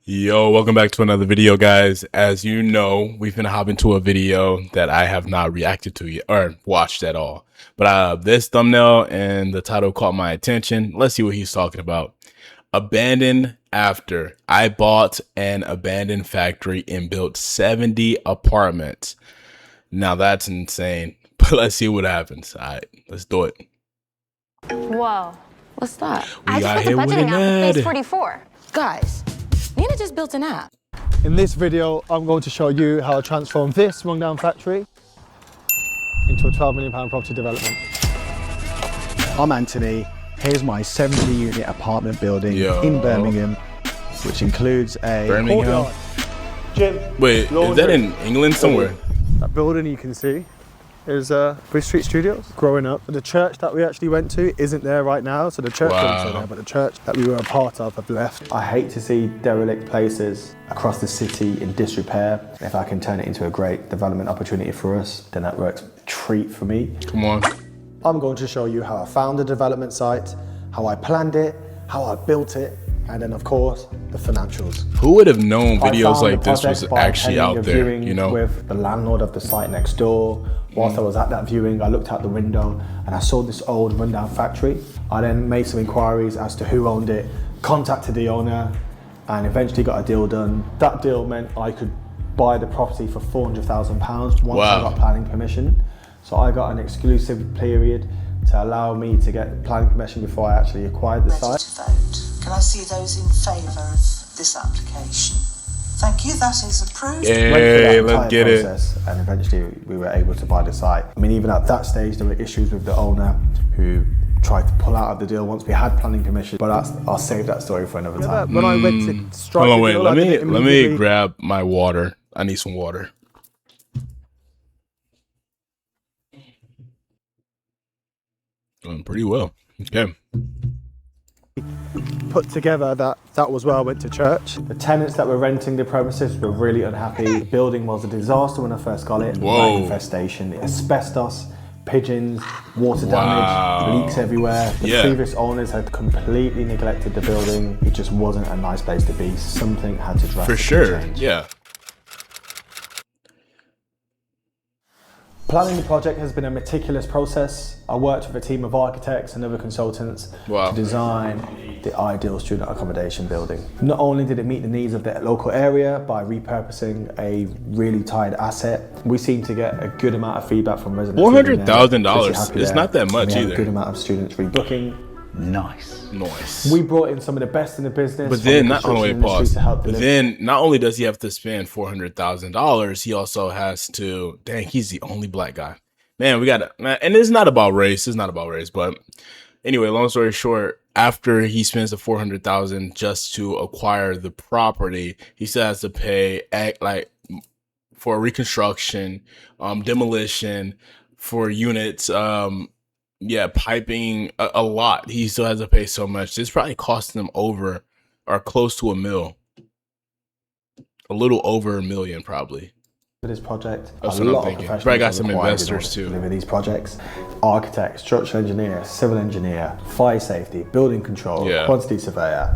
Yo, welcome back to another video, guys. As you know, we've been hopping to a video that I have not reacted to yet or watched at all. But this thumbnail and the title caught my attention. Let's see what he's talking about. Abandoned after I bought an abandoned factory and built 70 apartments. Now that's insane. But let's see what happens. All right, let's do it. Whoa. What's that? We I got just hit put the with budgeting an app for ad. phase 44. Guys, Nina just built an app. In this video, I'm going to show you how I transformed this rundown factory into a £12 million property development. I'm Anthony. Here's my 70-unit apartment building in Birmingham, which includes a Courtyard, gym, Wait, is that in England somewhere? That building you can see is Bridge Street Studios. Growing up, the church that we actually went to isn't there right now, so the church building's still there, but the church that we were a part of have left. I hate to see derelict places across the city in disrepair. If I can turn it into a great development opportunity for us, then that works a treat for me. Come on. I'm going to show you how I found the development site, how I planned it, how I built it, and then of course, the financials. Who would have known videos I found like the this was project by actually attending out a there, viewing you know? with the landlord of the site next door. Whilst I was at that viewing, I looked out the window and I saw this old rundown factory. I then made some inquiries as to who owned it, contacted the owner, and eventually got a deal done. That deal meant I could buy the property for £400,000 once I got planning permission. So I got an exclusive period to allow me to get planning permission before I actually acquired the Ready site. to vote. Can I see those in favour of this application? Thank you, that is approved. Hey, let's get it. And eventually we were able to buy the site. I mean, even at that stage, there were issues with the owner who tried to pull out of the deal once we had planning permission, but I'll save that story for another time. When I went to strike Hold on, the wait, deal, let I did it me immediately. grab my water. I need some water. Doing pretty well. Okay. Put together that was where I went to church. The tenants that were renting the premises were really unhappy. The building was a disaster when I first got it. Whoa. Rat infestation, asbestos, pigeons, water damage, leaks everywhere. The previous owners had completely neglected the building. It just wasn't a nice place to be. Something had to drastically For sure. change. Yeah. Planning the project has been a meticulous process. I worked with a team of architects and other consultants to design the ideal student accommodation building. Not only did it meet the needs of the local area by repurposing a really tired asset, we seem to get a good amount of feedback from residents. $400,000. It's not that much we had either. A good amount of students rebooking. nice. We brought in some of the best in the business. But from then the not only construction industry to help but deliver. then not only does he have to spend $400,000, he also has to. Dang, he's the only black guy. Man, we got to. And it's not about race. It's not about race. But anyway, long story short, after he spends the $400,000 just to acquire the property, he still has to pay for reconstruction, demolition, for units, piping, a lot. He still has to pay so much. This probably costing him over or close to $1 million. A little over $1 million, probably. For this project, That's a what I'm lot of thinking. professionals Probably got are some required in investors order to too. deliver these projects. Architect, structural engineer, civil engineer, fire safety, building control, quantity surveyor,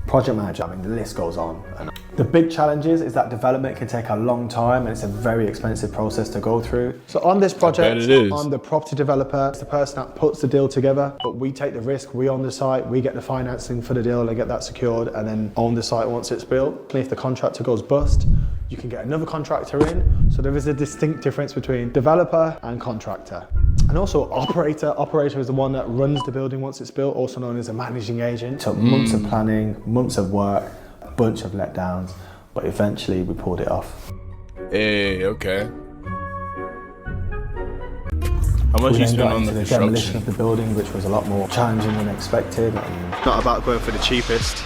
project manager. I mean, the list goes on. And the big challenge is that development can take a long time and it's a very expensive process to go through. So on this project, it is. I'm the property developer. It's the person that puts the deal together, but we take the risk, we own the site, we get the financing for the deal and get that secured and then own the site once it's built. And if the contractor goes bust, you can get another contractor in. So there is a distinct difference between developer and contractor. And also operator. Operator is the one that runs the building once it's built, also known as a managing agent. Took months of planning, months of work, a bunch of letdowns, but eventually we pulled it off. Hey, okay. How much We you then spend got on into the the demolition construction? of the building, which was a lot more challenging than expected. And Not about going for the cheapest.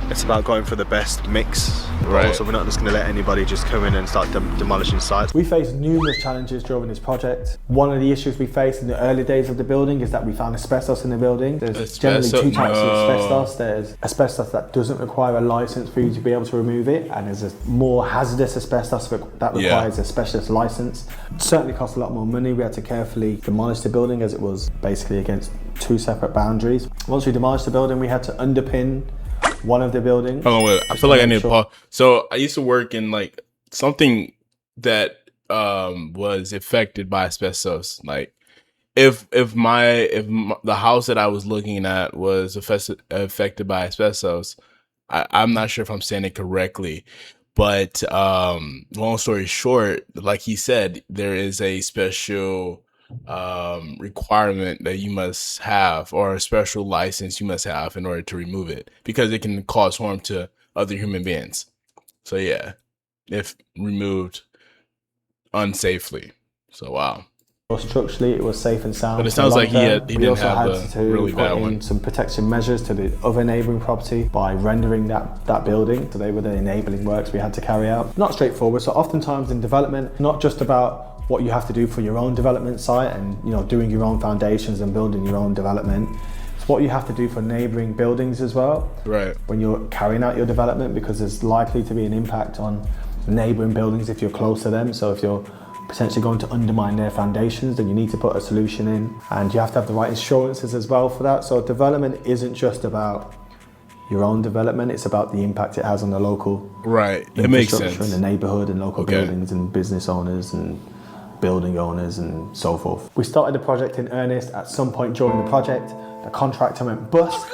It's about going for the best mix. Right. Also, we're not just going to let anybody just come in and start demolishing sites. we faced numerous challenges during this project. One of the issues we faced in the early days of the building is that we found asbestos in the building. There's generally two types of asbestos. There's asbestos that doesn't require a license for you to be able to remove it, and there's a more hazardous asbestos that requires a specialist license. It certainly cost a lot more money. We had to carefully demolish the building as it was basically against two separate boundaries. Once we demolished the building, we had to underpin one of the buildings. Hold on, wait. I feel like I need to pause. So I used to work in like something that was affected by asbestos. Like if the house that I was looking at was affected by asbestos, I'm not sure if I'm saying it correctly, but long story short, like he said, there is a special requirement that you must have, or a special license you must have in order to remove it, because it can cause harm to other human beings. So yeah, if removed unsafely. So wow. Structurally, it was safe and sound. But it sounds like he didn't have a really bad one. We also had to put in some protection measures to the other neighbouring property by rendering that building. So they were the enabling works we had to carry out. Not straightforward. So oftentimes in development, not just about what you have to do for your own development site and, you know, doing your own foundations and building your own development. It's what you have to do for neighbouring buildings as well. Right. When you're carrying out your development, because there's likely to be an impact on neighbouring buildings if you're close to them. So if you're potentially going to undermine their foundations, then you need to put a solution in, and you have to have the right insurances as well for that. So development isn't just about your own development, it's about the impact it has on the local it makes sense, in the neighborhood and local buildings and business owners and building owners and so forth. We started the project in earnest. At some point during the project, the contractor went bust,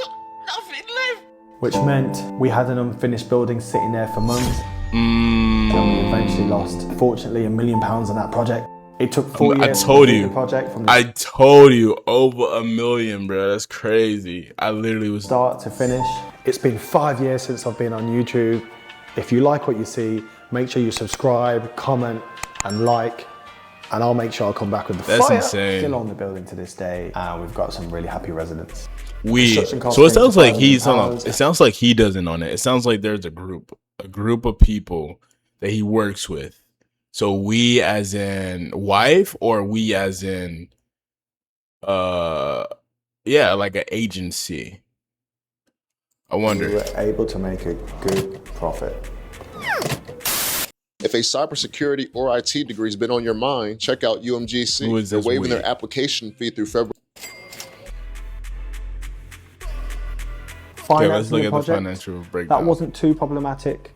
which meant we had an unfinished building sitting there for months. And we eventually lost, fortunately, £1 million on that project. It took 4 years to complete the project. I told you, over $1 million, bro. That's crazy. I literally was start to finish. It's been 5 years since I've been on YouTube. If you like what you see, make sure you subscribe, comment, and like, and I'll make sure I'll come back with the That's fire. insane. Still on the building to this day, and we've got some really happy residents. So it sounds like it sounds like he doesn't own it. It sounds like there's a group of people that he works with. So we as in wife, or we as in yeah, like an agency. I wonder. We were able to make a good profit. If a cybersecurity or IT degree has been on your mind, check out UMGC. They're waiving their application fee through February. Okay, let's look at the financial breakdown. That wasn't too problematic.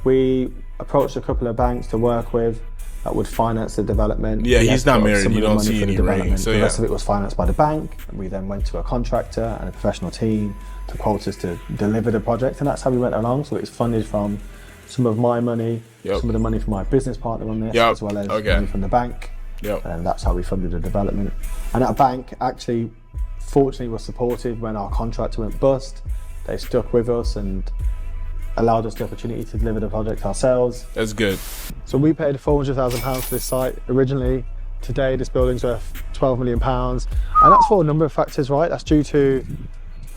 We approached a couple of banks to work with that would finance the development. Yeah, he's not married. You don't see any ring. So the rest of it was financed by the bank. And we then went to a contractor and a professional team to quote us to deliver the project, and that's how we went along. So it's funded from some of my money, some of the money from my business partner on this, as well as money from the bank. And that's how we funded the development. And that bank actually, fortunately, was supportive when our contractor went bust. They stuck with us and allowed us the opportunity to deliver the project ourselves. That's good. So we paid £400,000 for this site originally. Today, this building's worth £12 million. And that's for a number of factors, right? That's due to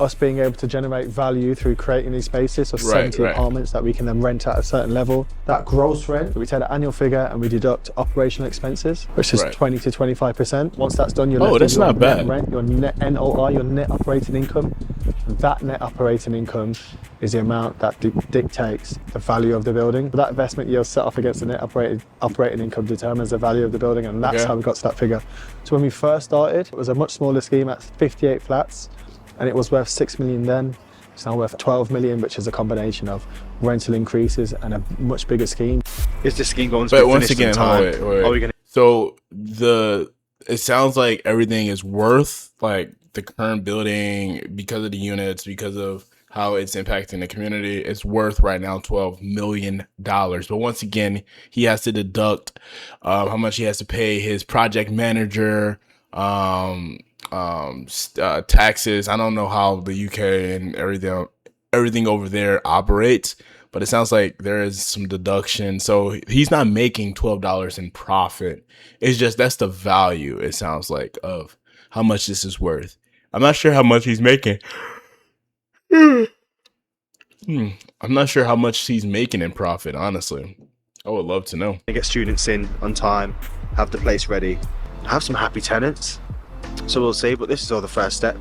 us being able to generate value through creating these spaces, so 70 apartments that we can then rent at a certain level. That gross rent, we take the annual figure and we deduct operational expenses, which is 20 to 25%. Once that's done, you're left with your net rent, your net NOI, your net operating income. That net operating income is the amount that dictates the value of the building. That investment yield set off against the net operating income determines the value of the building, and that's how we got to that figure. So when we first started, it was a much smaller scheme at 58 flats, and it was worth 6 million then. It's now worth 12 million, which is a combination of rental increases and a much bigger scheme. Is the scheme going to be finished in time? So it sounds like everything is worth, like the current building, because of the units, because of how it's impacting the community, it's worth right now $12 million. But once again, he has to deduct how much he has to pay his project manager, taxes. I don't know how the UK and everything over there operates, but it sounds like there is some deduction. So he's not making $12 in profit. It's just, that's the value, it sounds like, of how much this is worth. I'm not sure how much he's making. I'm not sure how much he's making in profit, honestly. I would love to know. Get students in on time, have the place ready, have some happy tenants. So we'll see, but this is all the first step.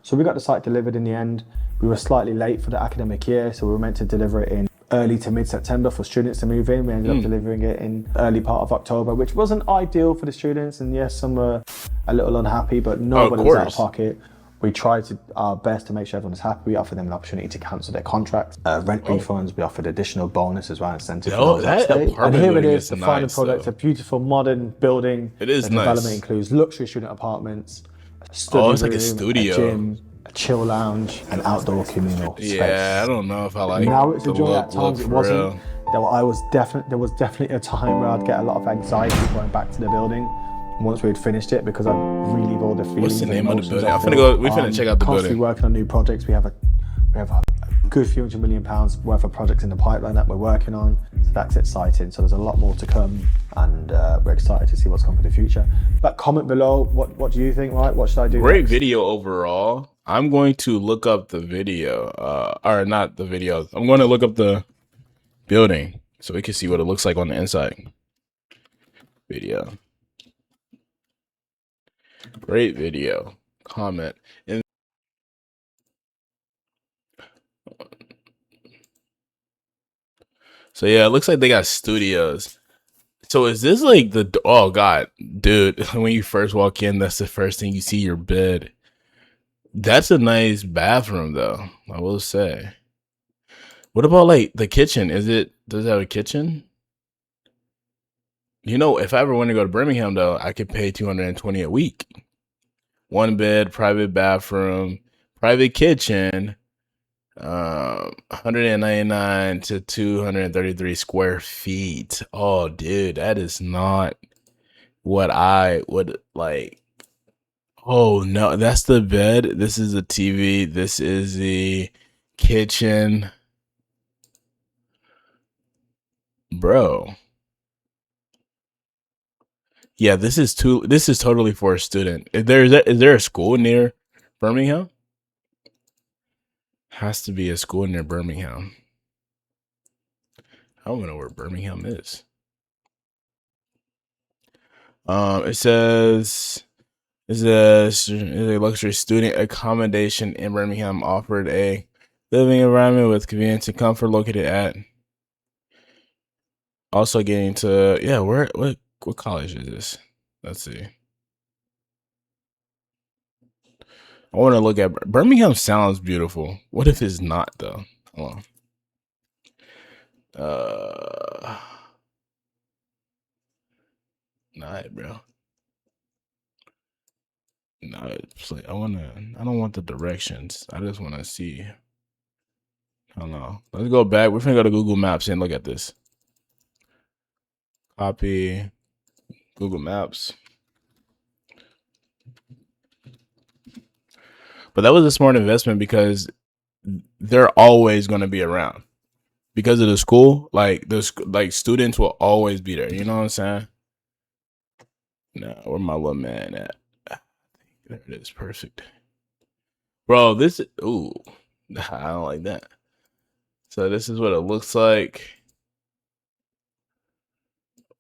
So we got the site delivered in the end. We were slightly late for the academic year, so we were meant to deliver it in early to mid-September for students to move in. We ended up delivering it in early part of October, which wasn't ideal for the students. And yes, some were a little unhappy, but nobody was out of pocket. We try to our best to make sure everyone's happy. We offer them an opportunity to cancel their contract. Rent refunds. We offered additional bonus as well, incentive for those that stay. And here it is, the final product, a beautiful modern building. It is the nice. development includes luxury student apartments, a study it's room, like a studio, a gym, a chill lounge, and outdoor communal space. Yeah, I don't know if I like. Now it's a joy. At times it wasn't. Real. There was definitely a time where I'd get a lot of anxiety going back to the building once we'd finished it, because I'd relieve all the feelings. What's the name of the building? We finna check out the building. Constantly working on new projects. We have a good few £100 million worth of projects in the pipeline that we're working on. So that's exciting. So there's a lot more to come, and we're excited to see what's coming for the future. But comment below, what do you think, right? What should I do? Great next? video overall. I'm going to look up the video, or not the video. I'm going to look up the building so we can see what it looks like on the inside. Video. Great video. Comment. And so yeah, it looks like they got studios. So is this like the, oh god, dude, when you first walk in, that's the first thing you see, your bed. That's a nice bathroom though, I will say. What about like the kitchen? Does it have a kitchen? You know, if I ever want to go to Birmingham though, I could pay $220 a week. One bed, private bathroom, private kitchen, 199 to 233 square feet. Oh, dude, that is not what I would like. Oh no, that's the bed. This is the TV. This is the kitchen. Bro. Yeah, this is totally for a student. Is there a school near Birmingham? Has to be a school near Birmingham. I don't know where Birmingham is. It says is a luxury student accommodation in Birmingham, offered a living environment with convenience and comfort, located at. Also getting to, yeah, what college is this? Let's see. I want to look at Birmingham. Sounds beautiful. What if it's not though? Hold on. Nah, bro. No, it's like I don't want the directions. I just want to see. I don't know. Let's go back. We're gonna go to Google Maps and look at this. Copy Google Maps. But that was a smart investment because they're always going to be around because of the school. Like students will always be there. You know what I'm saying? Nah, where my little man at? There it is. Perfect. Bro, this is, ooh, I don't like that. So this is what it looks like.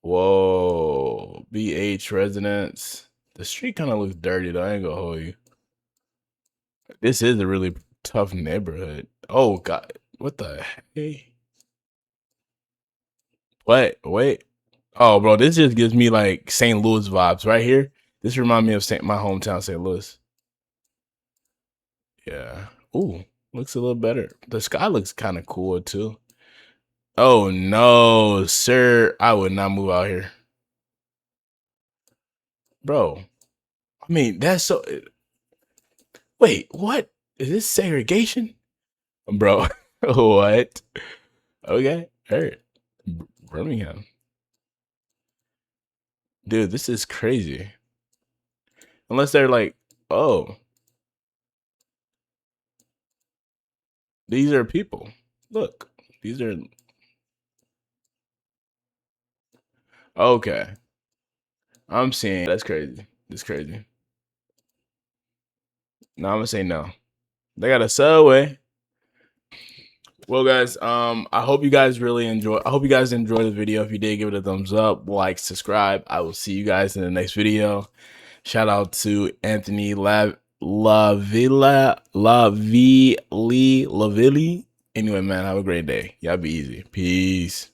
Whoa, BH residence. The street kind of looks dirty though. I ain't gonna hold you. This is a really tough neighborhood. Oh god, what the hey? Wait. Oh, bro, this just gives me like St. Louis vibes right here. This reminds me of my hometown, St. Louis. Yeah. Ooh, looks a little better. The sky looks kind of cool too. Oh no, sir. I would not move out here. Bro. I mean, that's so... Wait, what? Is this segregation? Bro, what? Okay, alright. Birmingham. Dude, this is crazy. Unless they're like, oh. These are people. Look, these are... Okay. I'm seeing, that's crazy. That's crazy. No, I'm gonna say no. They got a subway. Well, guys, I hope you guys enjoyed the video. If you did, give it a thumbs up, like, subscribe. I will see you guys in the next video. Shout out to Anthony Lavilli. Anyway, man, have a great day. Y'all be easy. Peace.